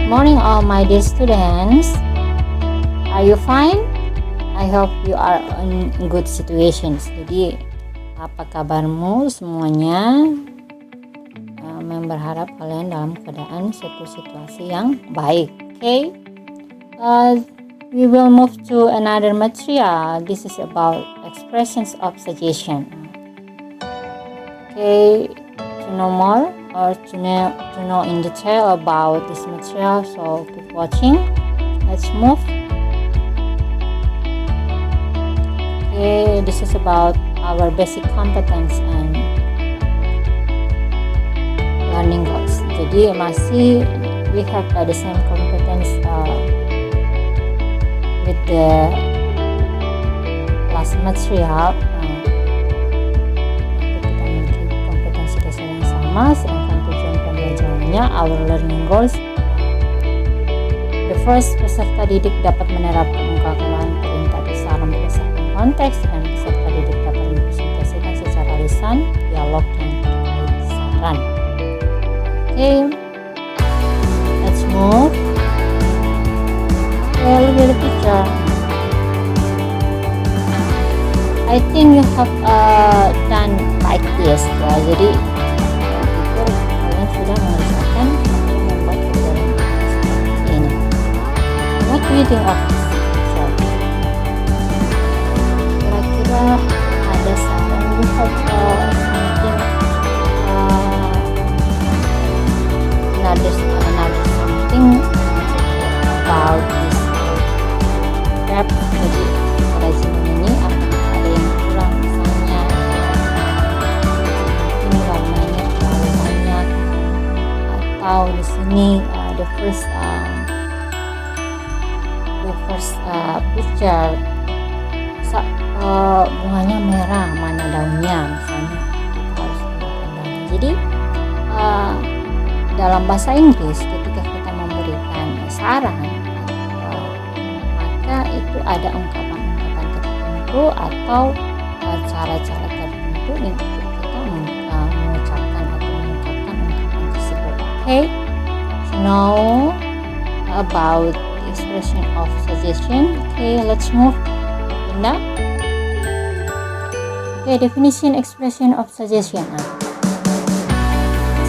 morning all my dear students. Are you fine? I hope you are in good situations. Jadi apa kabarmu semuanya? Berharap kalian dalam keadaan suatu situasi yang baik. Okay, we will move to another material. This is about expressions of suggestion. Okay, to know more or to know in detail about this material, so keep watching. Let's move. Okay, this is about our basic competence and learning goals. Jadi masih we have the same competence with the last material. Kita memiliki kompetensi dasar yang sama, sedangkan tujuan pembelajarannya our learning goals. The first, peserta didik dapat menerapkan ungkapan perintah saran berdasarkan konteks, dan peserta didik dapat mempresentasikan secara lisan dialog yang terkait saran. Okay, let's move. Okay, look at the picture. I think you have done like this. Ya, jadi kalian sudah mengerjakan atau membuat tutorial seperti ini. What do you think of this picture? Kira-kira ada saran you have something another something about this rap. Jadi kerajinan ini ada yang kurang, misalnya mungkin warnanya terlalu banyak, atau di sini the first picture bunganya merah, mana daunnya, misalnya kita harus menggunakan daunnya. Jadi dalam bahasa Inggris ketika kita memberikan saran, maka itu ada ungkapan-ungkapan tertentu atau cara-cara tertentu untuk kita mengucapkan atau mengungkapkan ungkapan tersebut. Okay, to know about the expression of suggestion. Okay, let's move. Linda. Okay, definition expression of suggestion.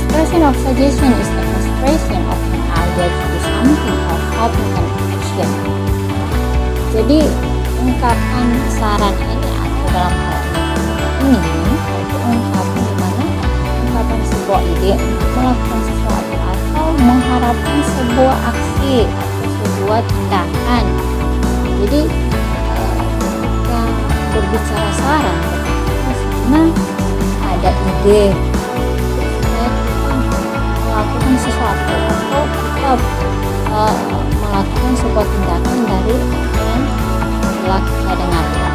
Expression of suggestion is the expression of an idea to do something or helping an action. Jadi ungkapan saran ini atau dalam hal ini itu ungkapan di mana ungkapan sebuah ide untuk melakukan sesuatu atau mengharapkan sebuah aksi atau sebuah tindakan. Jadi ketika berbicara saran, karena ada ide melakukan sesuatu atau kita melakukan sebuah tindakan dari apa yang telah kita dengarkan.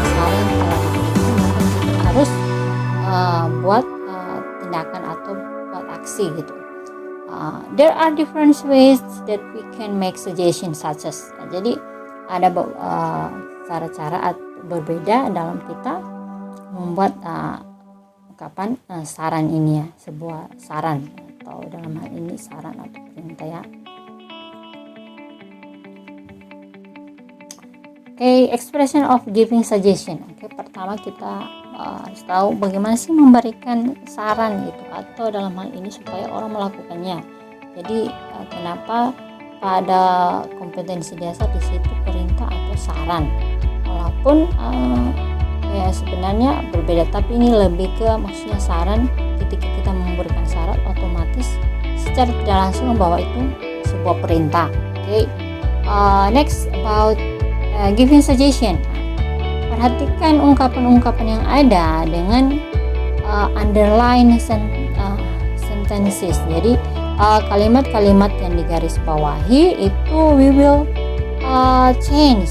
Saran kita harus buat tindakan atau buat aksi gitu. There are different ways that we can make suggestions such as. Jadi ada cara-cara berbeda dalam kita membuat ungkapan saran ini ya, sebuah saran atau dalam hal ini saran atau perintah ya. Okay, expression of giving suggestion. Okay, pertama kita harus tahu bagaimana sih memberikan saran gitu atau dalam hal ini supaya orang melakukannya. Jadi kenapa pada kompetensi dasar di situ perintah atau saran, walaupun ya sebenarnya berbeda, tapi ini lebih ke maksudnya saran. Ketika kita memberikan saran otomatis secara tidak langsung membawa itu sebuah perintah. Okay, next about giving suggestion. Perhatikan ungkapan-ungkapan yang ada dengan underline sentences. Jadi kalimat-kalimat yang digarisbawahi itu we will change.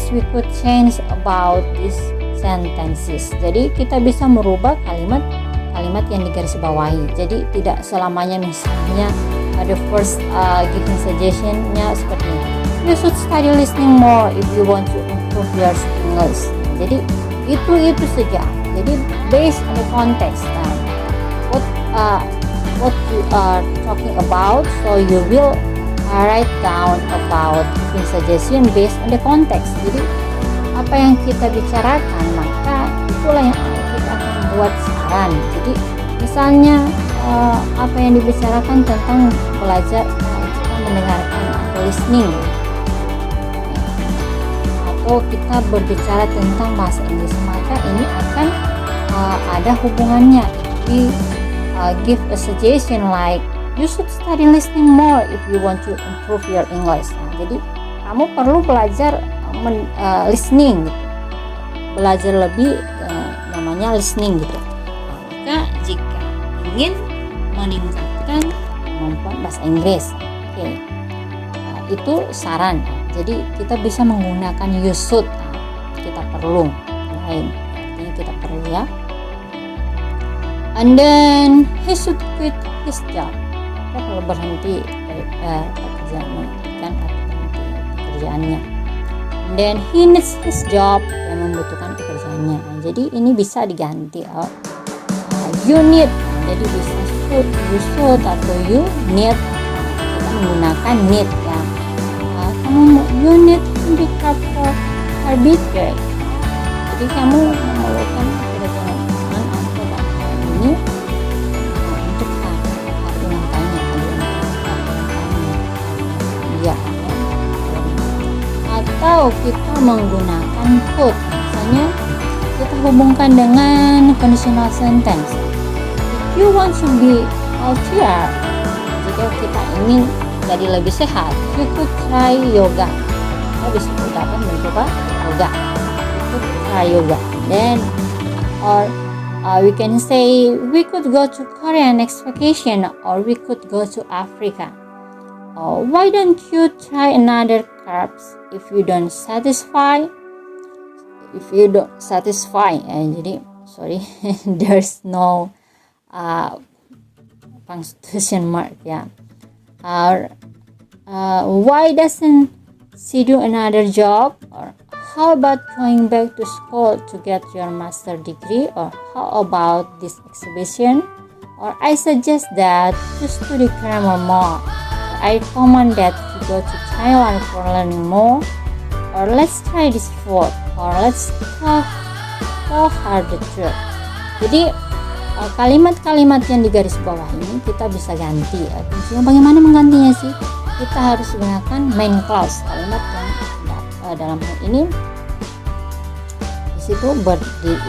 We could change about these sentences. Jadi kita bisa merubah kalimat-kalimat yang digarisbawahi. Jadi tidak selamanya misalnya the first giving suggestion-nya seperti ini. You should study listening more if you want to improve your English. Jadi itu saja. Jadi based on the context. what you are talking about, so you will write down about giving suggestion based on the context. Jadi apa yang kita bicarakan, maka itulah yang kita akan buat saran. Jadi misalnya apa yang dibicarakan tentang belajar, kita mendengarkan atau listening, atau kita berbicara tentang bahasa Inggris, maka ini akan ada hubungannya. We give a suggestion like you should study listening more if you want to improve your English. Jadi kamu perlu belajar listening gitu. Belajar lebih namanya listening gitu. Maka jika ingin meningkatkan kemampuan bahasa Inggris, itu saran. Jadi kita bisa menggunakan you should, kita perlu, lain artinya kita perlu ya. And then he should quit his job. Kita perlu berhenti dari pekerjaannya kan, atau berhenti pekerjaannya. And then he needs his job, yang membutuhkan pekerjaannya. Jadi ini bisa diganti you need, jadi bisa should, you should, atau you need. Kita menggunakan need ya. You need to be careful for birthday. Jadi kamu memerlukan keberhasilan atau bahkan ini untuk hari ulang tahunnya, ya. Atau kita menggunakan could, misalnya kita hubungkan dengan conditional sentence. If you want to be healthier, jika kita ingin jadi lebih sehat, you could try yoga. Kita bisa dapat mencoba yoga. You could try yoga. Then, or we can say we could go to Korea next vacation, or we could go to Africa. Why don't you try another course if you don't satisfy? Jadi sorry, there's no punctuation mark ya. Why doesn't she do another job? Or how about going back to school to get your master degree? Or how about this exhibition? Or I suggest that you study grammar more. I recommend that you go to Thailand for learning more. Or let's try this food. Or let's tell her the truth. Jadi kalimat-kalimat yang di garis bawah ini kita bisa ganti. Fungsinya bagaimana menggantinya sih? Kita harus gunakan main clause, kalimat yang dalam hal ini di situ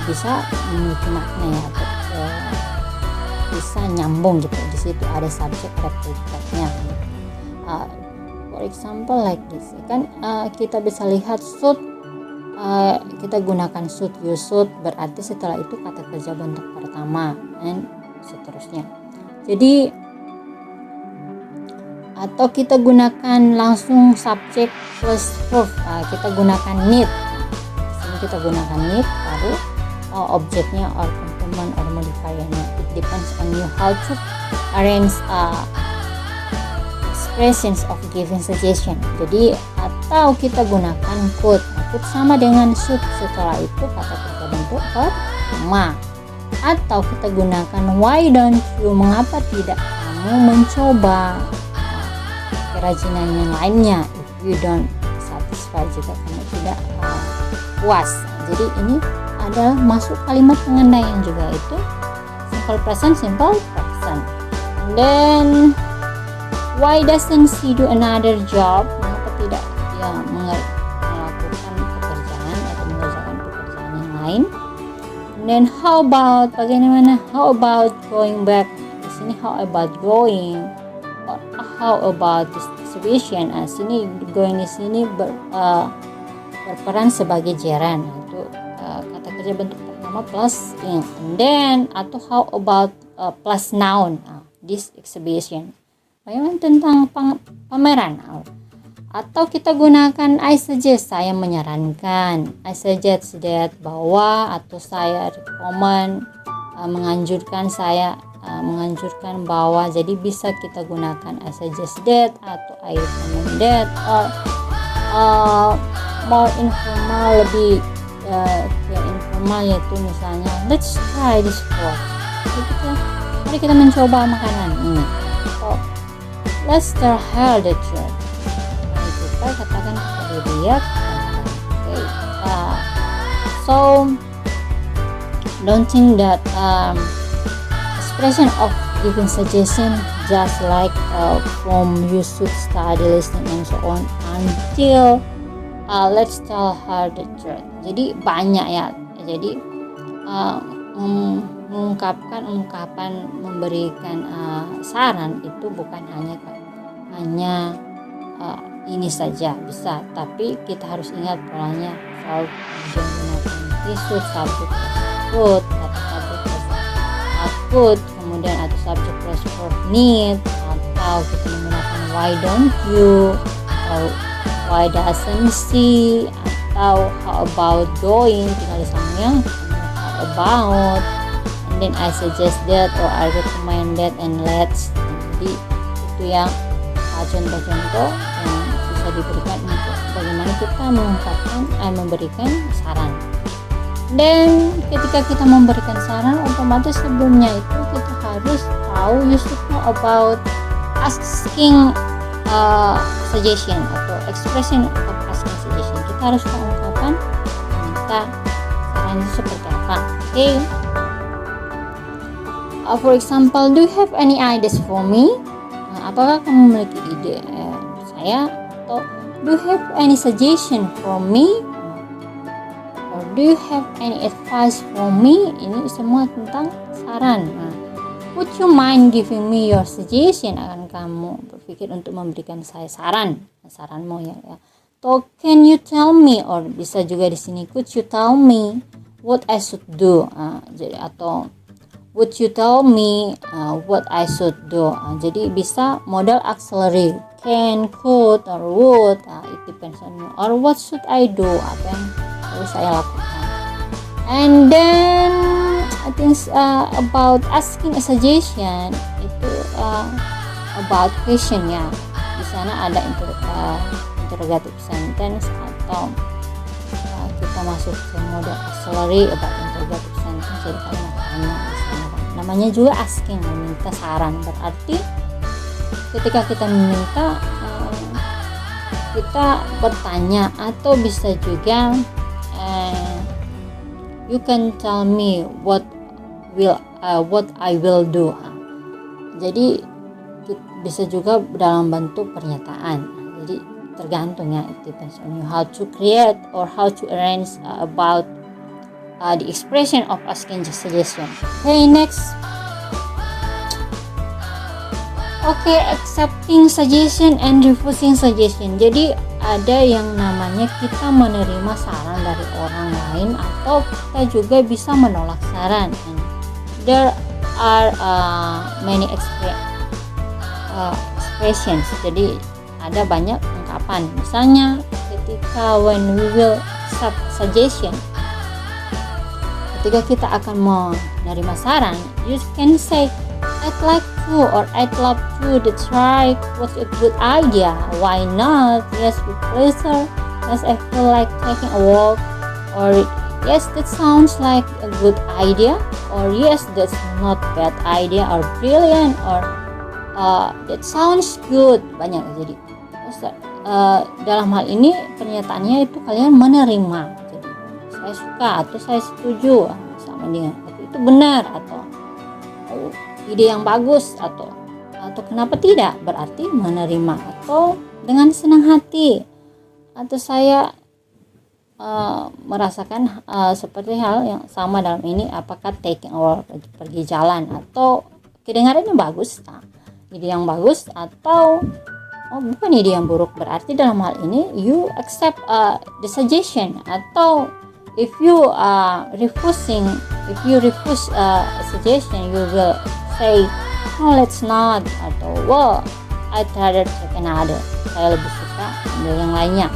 bisa memiliki makna ya, bisa nyambung gitu. Di situ ada subjek, ada predikatnya. For example like this, kan kita bisa lihat should, kita gunakan should, you should, berarti setelah itu kata kerja bentuk pertama dan seterusnya. Jadi atau kita gunakan langsung subjek plus verb, kita gunakan need. Di sini kita gunakan need, lalu objeknya or complement or modifiernya. It depends on you how to arrange expressions of giving suggestion. Jadi atau kita gunakan could sama dengan should, setelah itu kata kerja bentuk pertama. Atau kita gunakan why don't you, mengapa tidak kamu mencoba kerajinan yang lainnya, if you don't satisfy, jika kamu tidak puas. Jadi ini adalah masuk kalimat pengandaian juga, itu simple present, simple present. And then why doesn't she do another job, mengapa tidak dia melakukan pekerjaan atau mengerjakan pekerjaan yang lain. And then how about, bagaimana, how about going back, di sini how about going, or how about this exhibition. Sini going di sini berperan sebagai gerund, itu kata kerja bentuk pertama plus in. And then atau how about plus noun, this exhibition, bagaimana tentang pameran. Atau kita gunakan I suggest, saya menyarankan, I suggest that, bahwa, atau saya recommend, menganjurkan, saya menganjurkan bahwa. Jadi bisa kita gunakan I suggest that atau I recommend that, or more informal, lebih informal, yaitu misalnya let's try this food. Jadi kita Mari kita mencoba makanan ini. So, let's tell her the truth. Mari kita katakan kepada dia. Okay. So don't think that expression of giving suggestion just like from you should study listening and so on until let's tell her the truth. Jadi banyak ya. Jadi mengungkapkan ungkapan memberikan saran itu bukan hanya ini saja bisa, tapi kita harus ingat polanya. Selalu menggunakan isu subject put atau subject output, kemudian atau subject for need, atau kita menggunakan why don't you, atau why doesn't she, atau how about going, tinggal disambungnya how about, and then I suggest that or I recommend that and let's. Jadi itu yang contoh-contoh yang bisa diberikan untuk bagaimana kita mengungkapkan memberikan saran. Dan ketika kita memberikan saran, otomatis sebelumnya itu kita harus tahu, you should know about asking suggestion atau expression of asking suggestion. Kita harus tahu ungkapan minta saran itu seperti apa. Okay. For example, do you have any ideas for me? Apakah kamu memiliki ide saya? Atau do you have any suggestion for me? Or do you have any advice for me? Ini semua tentang saran. Would you mind giving me your suggestion? Akan kamu berpikir untuk memberikan saya saranmu ya. So can you tell me, or bisa juga di sini could you tell me what I should do? Jadi atau would you tell me what I should do? Jadi bisa modal auxiliary can, could, or would. It depends on you. Or what should I do? Apa yang harus saya lakukan? And then I think about asking a suggestion itu about question ya. Di sana ada interrogative sentence atau kita masuk ke modal auxiliary about interrogative sentence. Jadi kalimat tanya di sana. Namanya juga asking, meminta saran. Berarti ketika kita meminta, kita bertanya, atau bisa juga you can tell me what I will do. Jadi bisa juga dalam bentuk pernyataan. Jadi tergantung ya, it depends on you how to create or how to arrange about the expression of asking suggestion. Okay, next. Okay, accepting suggestion and refusing suggestion. Jadi ada yang namanya kita menerima saran dari orang lain, atau kita juga bisa menolak saran. And there are many expressions. Jadi ada banyak ungkapan. Misalnya ketika when we will accept suggestion, ketika kita akan menerima saran, you can say I'd like to, or I'd love to, that's right, what's a good idea, why not, yes with pleasure, yes I feel like taking a walk, or yes that sounds like a good idea, or yes that's not bad idea, or brilliant, or that sounds good. Banyak. Jadi dalam hal ini pernyataannya itu kalian menerima. Jadi saya suka atau saya setuju sama dia, itu benar, atau ide yang bagus, atau kenapa tidak, berarti menerima, atau dengan senang hati, atau saya merasakan seperti hal yang sama dalam ini, apakah taking a walk, pergi jalan, atau kedengarannya bagus, ide yang bagus, atau bukan ide yang buruk, berarti dalam hal ini you accept the suggestion. Atau if you refuse a suggestion, you will say no let's not, atau well I'd rather take another, saya lebih suka ambil yang lainnya,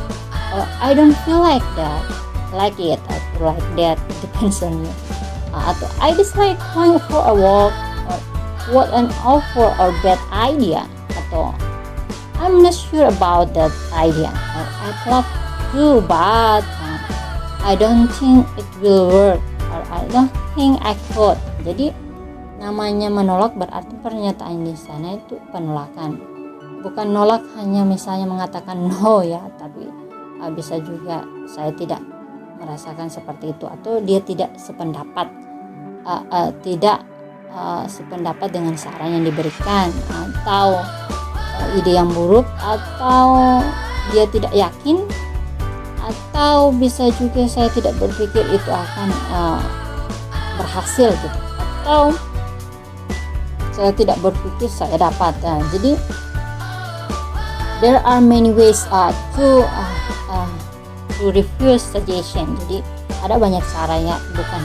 or I don't feel like that, like it, atau like that, depends on you. Atau I dislike going for a walk, or what an awful or bad idea, atau I'm not sure about that idea, or I'd love to but I don't think it will work, or I don't think I could. Jadi namanya menolak berarti pernyataan di sana itu penolakan. Bukan nolak hanya misalnya mengatakan no ya, tapi bisa juga saya tidak merasakan seperti itu, atau dia tidak sependapat, sependapat dengan saran yang diberikan, atau ide yang buruk, atau dia tidak yakin, atau bisa juga saya tidak berpikir itu akan berhasil gitu, atau saya tidak berpikir saya dapat. Jadi there are many ways to refuse suggestion. Jadi ada banyak cara ya, bukan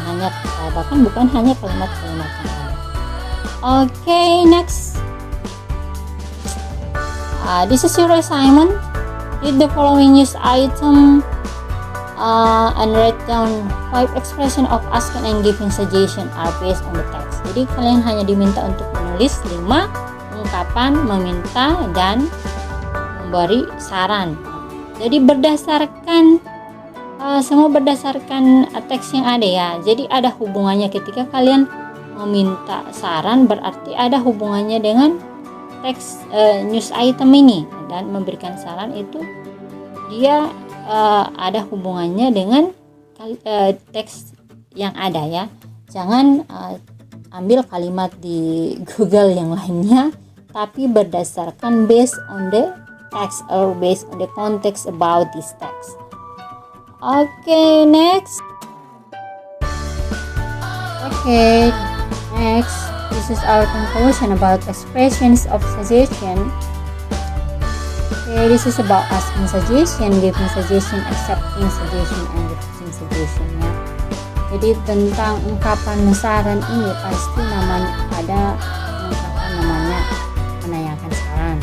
hanya kalimat-kalimat yang ada. Okay, next. This is your assignment. Read the following news item and write down 5 expression of asking and giving suggestion are based on the text. Jadi kalian hanya diminta untuk menulis 5 ungkapan meminta dan memberi saran. Jadi berdasarkan semua berdasarkan teks yang ada ya. Jadi ada hubungannya ketika kalian meminta saran, berarti ada hubungannya dengan teks news item ini, dan memberikan saran itu dia ada hubungannya dengan teks yang ada ya. Jangan ambil kalimat di Google yang lainnya, tapi berdasarkan based on the text or based on the context about this text. Okay, next. This is our conclusion about expressions of suggestion. Okay, this is about asking suggestion, giving suggestion, accepting suggestion, and refusing suggestion ya. Jadi tentang ungkapan saran ini pasti namanya ada ungkapan namanya menanyakan saran,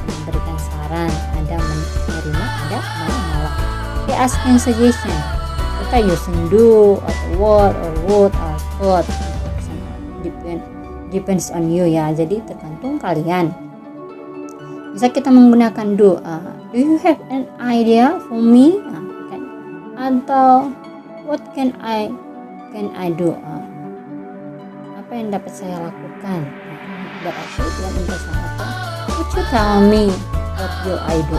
memberikan saran, ada menerima, ada menolak. Okay, asking suggestion, kita using do atau what or would or could, depends on you ya. Jadi tergantung kalian. Bisa kita menggunakan do you have an idea for me, atau what can I do, apa yang dapat saya lakukan. Berarti yang mempersangatkan, would you tell me what will I do,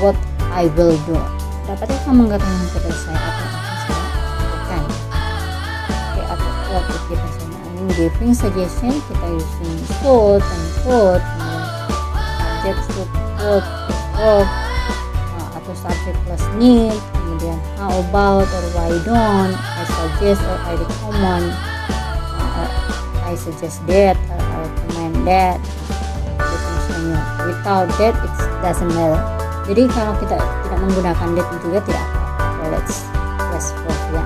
what I will do. Dapatkah kamu mengatakan kepada saya apa yang akan saya lakukan. Okay, atau what if kita giving suggestion, kita using should and could, subject should, could, verb, atau subject plus need, kemudian how about or why don't, I suggest or I recommend, I suggest that or I recommend that. Without that it doesn't matter. Jadi kalau kita tidak menggunakan that juga tidak apa-apa. Let's prove ya.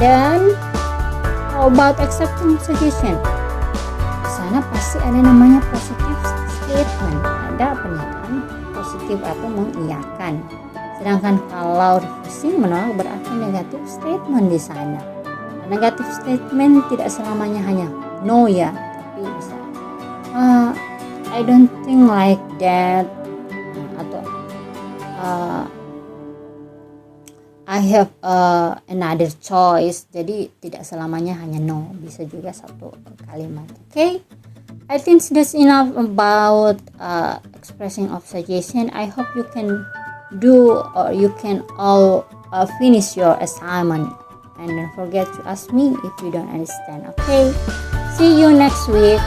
Dan how about accepting suggestion? Di sana pasti ada namanya positive statement, ada pernyataan positif atau mengiyakan. Sedangkan kalau refusing, menolak, berarti negative statement di sana. Negative statement tidak selamanya hanya no ya, tapi bisa I don't think like that, atau I have another choice. Jadi tidak selamanya hanya no, bisa juga satu kalimat. Okay, I think that's enough about expressing of suggestion. I hope you can do or you can all finish your assignment, and don't forget to ask me if you don't understand. Okay, see you next week.